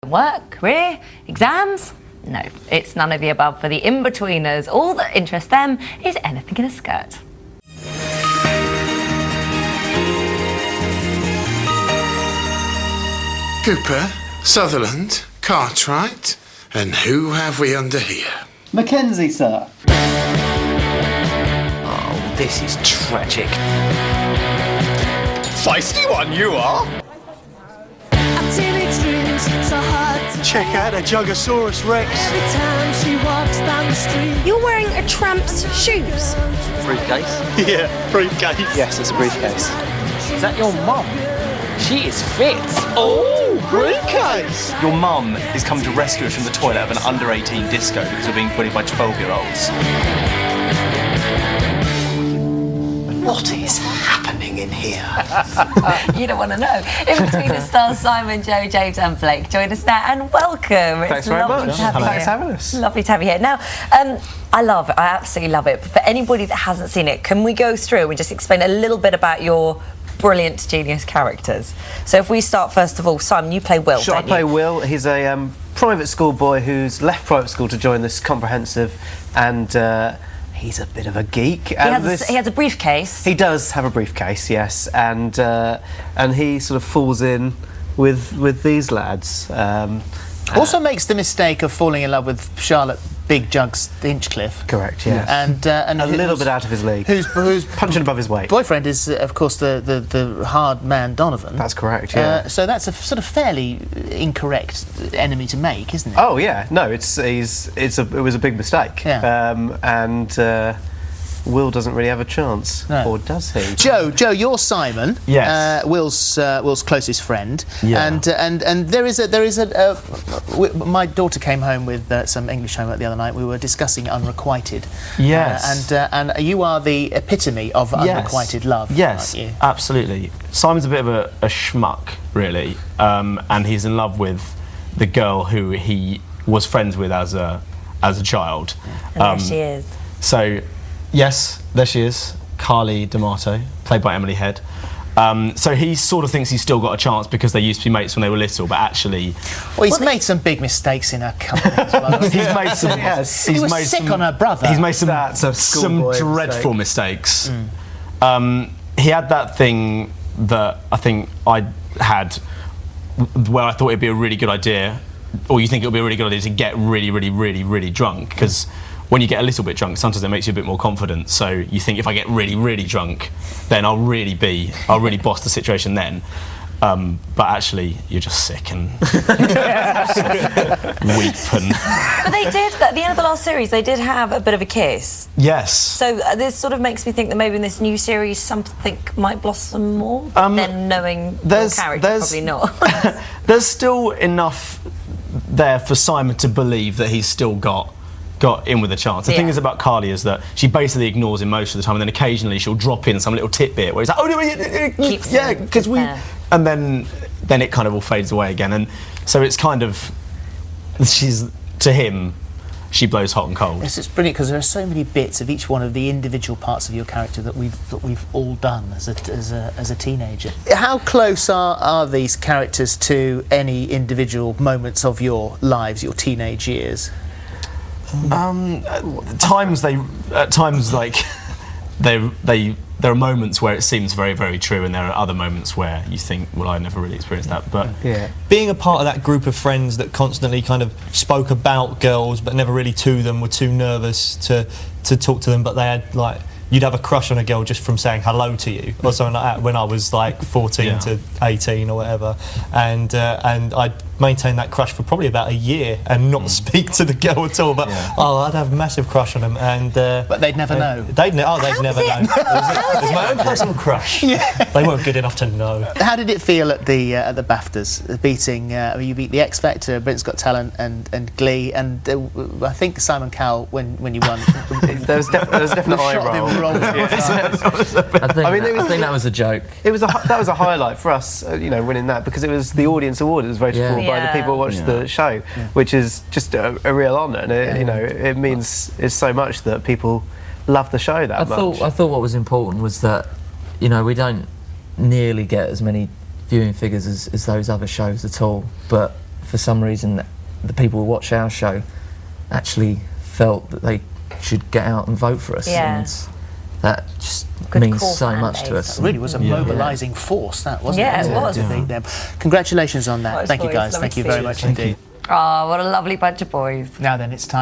Work, career, exams? No, it's none of the above for the Inbetweeners. All that interests them is anything in a skirt. Cooper, Sutherland, Cartwright, and who have we under here? Mackenzie, sir. Oh, this is tragic. Feisty one you are. Check out a Jugosaurus Rex. Every time she walks down the street. You're wearing a tramp's shoes. Briefcase? Yeah, briefcase. Yes, it's a briefcase. Is that your mum? She is fit. Oh, briefcase. Your mum is coming to rescue us from the toilet of an under-18 disco because we're being bullied by 12-year-olds. What is happening in here? You don't want to know. Inbetweeners stars Simon, Joe, James and Blake. Join us now and welcome. Thanks very much. Thanks for having us. Lovely to have you here. Now, I love it. I absolutely love it. But for anybody that hasn't seen it, can we go through and just explain a little bit about your brilliant genius characters? So if we start, first of all, Simon, you play Will, Sure, I don't play you? Will. He's a private school boy who's left private school to join this comprehensive, and he's a bit of a geek. He has a briefcase. He does have a briefcase, yes, and he sort of falls in with these lads. Also makes the mistake of falling in love with Charlotte Big Jugs Hinchcliffe. Correct, yes. And a little bit out of his league. Who's punching above his weight. Boyfriend is, of course, the hard man Donovan. That's correct, yeah. So that's a sort of fairly incorrect enemy to make, isn't it? Oh yeah, no, it was a big mistake. Yeah. Will doesn't really have a chance, No. or does he? Joe, you're Simon. Yes. Will's closest friend. Yeah. And there is my daughter came home with some English homework the other night. We were discussing unrequited. Yes. And you are the epitome of unrequited love. Yes, aren't you? absolutely. Simon's a bit of a schmuck, really, and he's in love with the girl who he was friends with as a child. And there she is. So, yes, there she is, Carly D'Amato, played by Emily Head. So he sort of thinks he's still got a chance because they used to be mates when they were little, but actually... Well, he's made some big mistakes in her company as well. He's made some... He was sick on her brother. He's made some dreadful mistakes. He had that thing that I think I had where I thought it'd be a really good idea, or you think it would be a really good idea to get really, really, really, really drunk, because when you get a little bit drunk, sometimes it makes you a bit more confident. So you think, if I get really, really drunk, then I'll really boss the situation then. But actually, you're just sick and weep. But they did, at the end of the last series, they did have a bit of a kiss. Yes. So this sort of makes me think that maybe in this new series something might blossom more. Then knowing your character, probably not. There's still enough there for Simon to believe that he's still got in with a chance. The thing is about Carly is that she basically ignores him most of the time, and then occasionally she'll drop in some little tidbit where he's like, oh no, yeah, because we... And then it kind of all fades away again. And so it's kind of... To him, she blows hot and cold. Yes, it's brilliant because there are so many bits of each one of the individual parts of your character that we've all done as a teenager. How close are these characters to any individual moments of your lives, your teenage years? At times there are moments where it seems very, very true, and there are other moments where you think, well, I never really experienced that. But being a part of that group of friends that constantly kind of spoke about girls but never really to them, were too nervous to talk to them, but they had, like, you'd have a crush on a girl just from saying hello to you or something like that when I was like 14 to 18 or whatever, and I'd maintain that crush for probably about a year and not speak to the girl at all, but I'd have a massive crush on them, and but they'd never know. They'd never know. It was my own personal crush. They weren't good enough to know. How did it feel at the BAFTAs, beating you beat the X Factor, Britain's Got Talent and Glee, and I think Simon Cowell when you won there was definite eye roll. I think that was a joke. That was a highlight for us, winning that, because it was the audience award. It was voted for by the people who watched the show, which is just a real honour, and it means so much that people love the show that much. I thought what was important was that we don't nearly get as many viewing figures as those other shows at all, but for some reason the people who watch our show actually felt that they should get out and vote for us. Yeah. And that just Good means call, so fan much to base. us. It really was a mobilising force, that wasn't Yeah, it? it was. To beat them. Congratulations on that. Nice Thank you boys. guys. Lovely Thank you to very see you. much Thank indeed. Oh, what a lovely bunch of boys. Now then, it's time